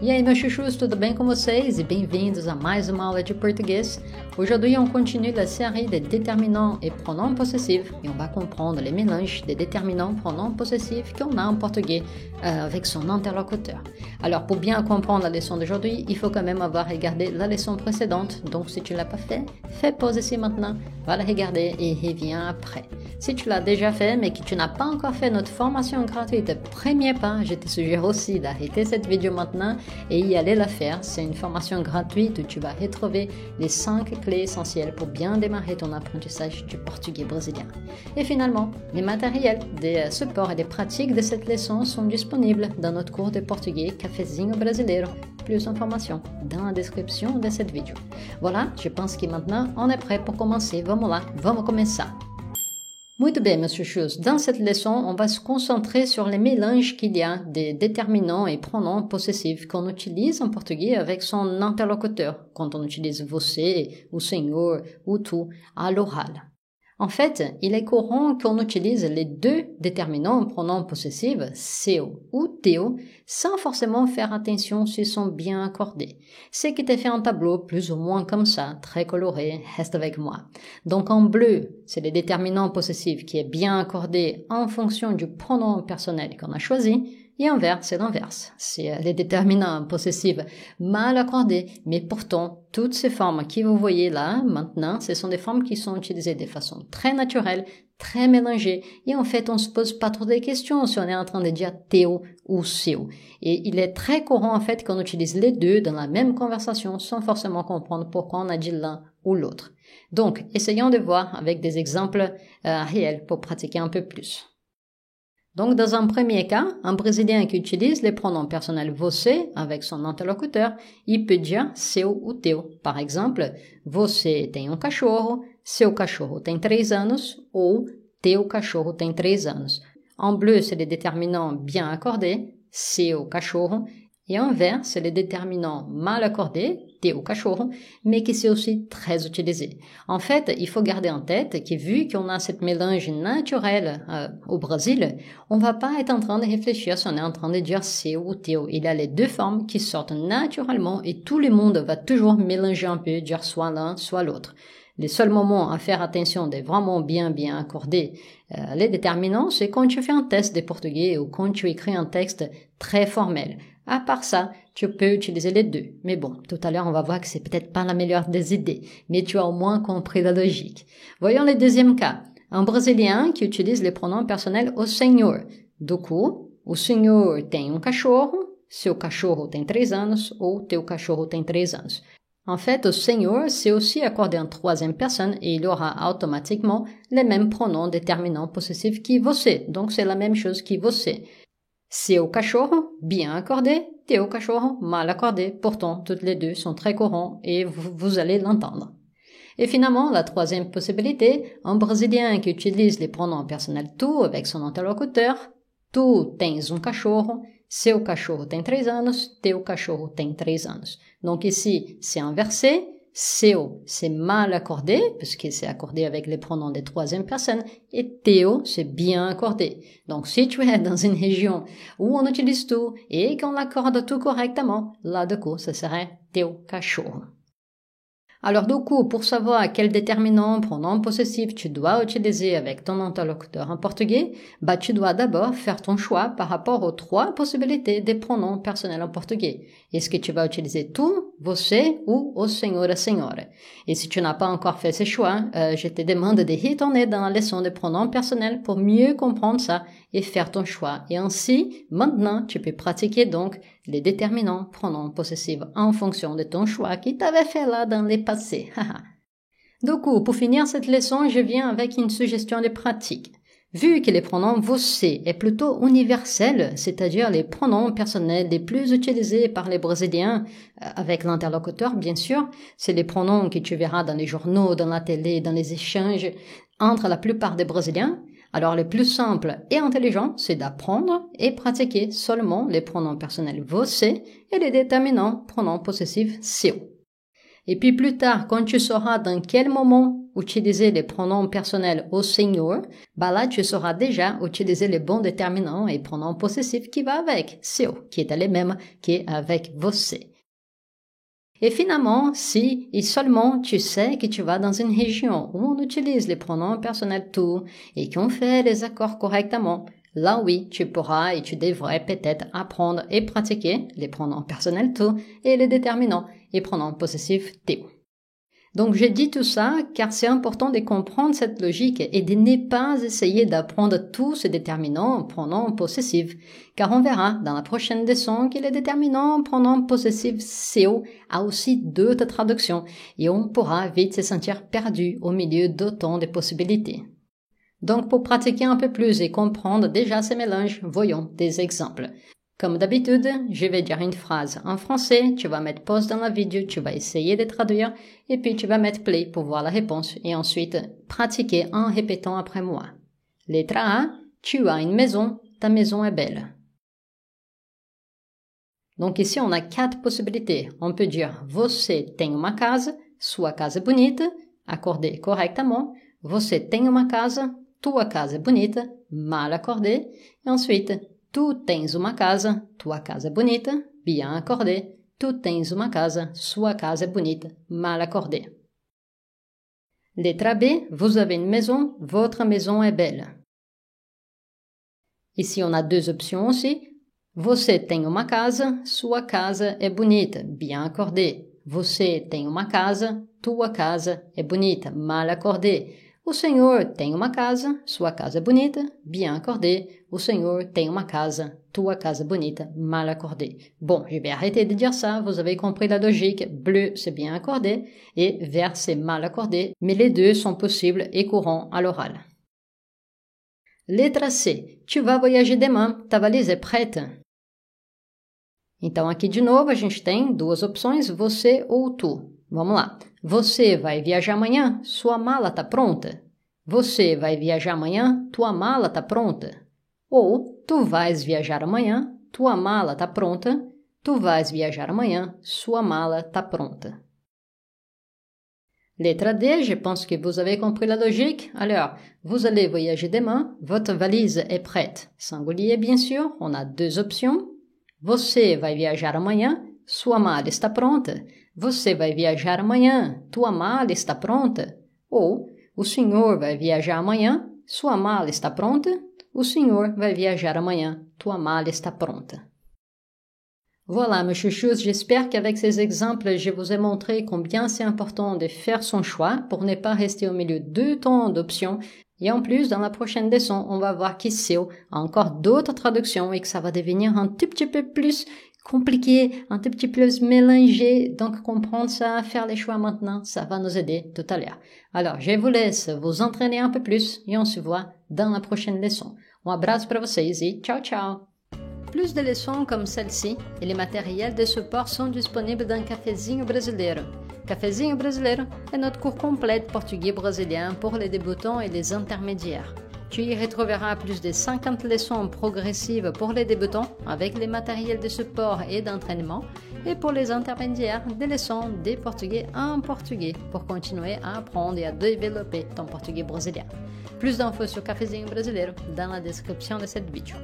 E aí, meus chuchus, tudo bem com vocês? E bem-vindos a mais uma aula de português. Aujourd'hui, on continue la série des déterminants et pronoms possessifs et on va comprendre les mélanges des déterminants pronoms possessifs qu'on a en portugais avec son interlocuteur. Alors, pour bien comprendre la leçon d'aujourd'hui, il faut quand même avoir regardé la leçon précédente. Donc, si tu ne l'as pas fait, fais pause ici maintenant, va la regarder et reviens après. Si tu l'as déjà fait, mais que tu n'as pas encore fait notre formation gratuite Premier Pas, je te suggère aussi d'arrêter cette vidéo maintenant et y aller la faire. C'est une formation gratuite où tu vas retrouver les 5 clés essentielles pour bien démarrer ton apprentissage du portugais brésilien. Et finalement, les matériels, des supports et des pratiques de cette leçon sont disponibles dans notre cours de portugais Cafezinho Brasileiro. Plus d'informations dans la description de cette vidéo. Voilà, je pense que maintenant on est prêt pour commencer. Vamos lá, vamos começar. Muito bem, meus chuchus. Dans cette leçon, on va se concentrer sur les mélanges qu'il y a des déterminants et pronoms possessifs qu'on utilise en portugais avec son interlocuteur, quand on utilise você, o senhor, ou tu à l'oral. En fait, il est courant qu'on utilise les deux déterminants pronoms possessifs, seu ou teu, sans forcément faire attention s'ils sont bien accordés. Ce qui te fait un tableau plus ou moins comme ça, très coloré, reste avec moi. Donc en bleu, c'est le déterminant possessif qui est bien accordé en fonction du pronom personnel qu'on a choisi, et en vert, c'est l'inverse. C'est les déterminants possessifs mal accordés, mais pourtant, toutes ces formes que vous voyez là, maintenant, ce sont des formes qui sont utilisées de façon très naturelle, très mélangée, et en fait, on se pose pas trop de questions si on est en train de dire teu ou seu. Et il est très courant, en fait, qu'on utilise les deux dans la même conversation sans forcément comprendre pourquoi on a dit l'un ou l'autre. Donc, essayons de voir avec des exemples réels pour pratiquer un peu plus. Donc, dans un premier cas, un Brésilien qui utilise les pronoms personnels você avec son interlocuteur, il peut dire seu ou teu. Par exemple, você tem um cachorro, seu cachorro tem 3 anos, ou teu cachorro tem 3 anos. En bleu, c'est les déterminants bien accordés, seu cachorro, et en vert, c'est les déterminants mal accordés, teu cachorro, mais qui c'est aussi très utilisé. En fait, il faut garder en tête que vu qu'on a cette mélange naturel au Brésil, on va pas être en train de réfléchir si on est en train de dire seu ou teu. Il y a les deux formes qui sortent naturellement et tout le monde va toujours mélanger un peu, dire soit l'un, soit l'autre. Les seuls moments à faire attention de vraiment bien accorder les déterminants, c'est quand tu fais un test de portugais ou quand tu écris un texte très formel. À part ça, tu peux utiliser les deux. Mais bon, tout à l'heure, on va voir que c'est peut-être pas la meilleure des idées, mais tu as au moins compris la logique. Voyons le deuxième cas. Un Brésilien qui utilise les pronoms personnels au senhor. Du coup, o senhor tem um cachorro, seu cachorro tem 3 anos, ou teu cachorro tem 3 anos. En fait, au senhor, c'est aussi accordé en troisième personne et il aura automatiquement les mêmes pronoms déterminants possessifs que você. Donc, c'est la même chose que você. Seu cachorro, bien accordé, teu cachorro, mal accordé. Pourtant, toutes les deux sont très courants et vous allez l'entendre. Et finalement, la troisième possibilité, un Brésilien qui utilise les pronoms personnels tu avec son interlocuteur. Tu tens um cachorro, seu cachorro tem 3 anos, teu cachorro tem 3 anos. Donc ici, c'est inversé. Seu, c'est mal accordé, puisque c'est accordé avec les pronoms de troisième personne, et teu, c'est bien accordé. Donc, si tu es dans une région où on utilise tout et qu'on l'accorde tout correctement, là, du coup, ce serait teu cachorro. Alors, du coup, pour savoir quel déterminant, pronom possessif tu dois utiliser avec ton interlocuteur en portugais, tu dois d'abord faire ton choix par rapport aux 3 possibilités des pronoms personnels en portugais. Est-ce que tu vas utiliser tu, você ou o senhor, a senhora? Et si tu n'as pas encore fait ce choix, je te demande de retourner dans la leçon de pronoms personnels pour mieux comprendre ça et faire ton choix. Et ainsi, maintenant, tu peux pratiquer donc les déterminants pronoms possessifs en fonction de ton choix qui t'avait fait là dans les passés. Du coup, pour finir cette leçon, je viens avec une suggestion de pratique. Vu que les pronoms você est plutôt universel, c'est-à-dire les pronoms personnels les plus utilisés par les Brésiliens, avec l'interlocuteur bien sûr, c'est les pronoms que tu verras dans les journaux, dans la télé, dans les échanges entre la plupart des Brésiliens. Alors le plus simple et intelligent, c'est d'apprendre et pratiquer seulement les pronoms personnels você et les déterminants pronoms possessifs seu. Et puis plus tard, quand tu sauras dans quel moment utiliser les pronoms personnels au senhor, bah là tu sauras déjà utiliser les bons déterminants et pronoms possessifs qui va avec, seu, qui est les mêmes qu'avec você. Et finalement, si et seulement tu sais que tu vas dans une région où on utilise les pronoms personnels tu et qu'on fait les accords correctement, là oui, tu pourras et tu devrais peut-être apprendre et pratiquer les pronoms personnels tu et les déterminants et pronoms possessifs teu. Donc j'ai dit tout ça car c'est important de comprendre cette logique et de ne pas essayer d'apprendre tous ces déterminants pronoms possessifs, car on verra dans la prochaine leçon que les déterminants pronoms possessifs seu a aussi d'autres traductions et on pourra vite se sentir perdu au milieu d'autant de possibilités. Donc pour pratiquer un peu plus et comprendre déjà ces mélanges, voyons des exemples. Comme d'habitude, je vais dire une phrase en français, tu vas mettre pause dans la vidéo, tu vas essayer de traduire, et puis tu vas mettre play pour voir la réponse, et ensuite pratiquer en répétant après moi. Lettre A, tu as une maison, ta maison est belle. Donc ici, on a 4 possibilités. On peut dire, você tem uma casa, sua casa é bonita, accordé correctement. Você tem uma casa, tua casa é bonita, mal accordé. Et ensuite, tu tens uma casa, tua casa é bonita, bien accordé. Tu tens uma casa, sua casa é bonita, mal accordé. Lettre B, vous avez une maison, votre maison est belle. Ici, on a 2 options aussi. Você tem uma casa, sua casa é bonita, bien accordé. Você tem uma casa, tua casa é bonita, mal accordé. O senhor tem uma casa, sua casa é bonita, bien accordé. O senhor tem uma casa, tua casa é bonita, mal accordé. Bon, je vais arrêter de dire ça, vous avez compris la logique. Bleu, c'est bien accordé, et vert, c'est mal accordé, mais les deux sont possibles et courants à l'oral. Letra C. Tu vas voyager demain, ta valise est prête. Então, aqui de novo, a gente tem 2 opções, você ou tu. Vamos lá. Você vai viajar amanhã? Sua mala tá pronta? Você vai viajar amanhã? Tua mala tá pronta? Ou, tu vais viajar amanhã? Tua mala tá pronta? Tu vais viajar amanhã? Sua mala tá pronta. Letra D, je pense que vous avez compris la logique. Alors, vous allez voyager demain, votre valise est prête. Singulier, bien sûr, on a 2 options. Você vai viajar amanhã, sua mala está pronta. Você vai viajar amanhã, tua mala está pronta. Ou, o senhor vai viajar amanhã, sua mala está pronta. O senhor vai viajar amanhã, tua mala está pronta. Voilà, mes chouchous, j'espère qu'avec ces exemples, je vous ai montré combien c'est important de faire son choix pour ne pas rester au milieu de tant d'options. Et en plus, dans la prochaine leçon, on va voir que seu a encore d'autres traductions et que ça va devenir un tout petit peu plus compliqué, un tout petit peu plus mélangé. Donc, comprendre ça, faire les choix maintenant, ça va nous aider tout à l'heure. Alors, je vous laisse vous entraîner un peu plus et on se voit dans la prochaine leçon. Um abraço para vocês et ciao, ciao! Plus de leçons comme celle-ci et les matériels de support sont disponibles dans Cafezinho Brasileiro. Cafezinho Brasileiro est notre cours complet de portugais brésilien pour les débutants et les intermédiaires. Tu y retrouveras plus de 50 leçons progressives pour les débutants avec les matériels de support et d'entraînement et pour les intermédiaires des leçons de portugais en portugais pour continuer à apprendre et à développer ton portugais brésilien. Plus d'infos sur Cafezinho Brasileiro dans la description de cette vidéo.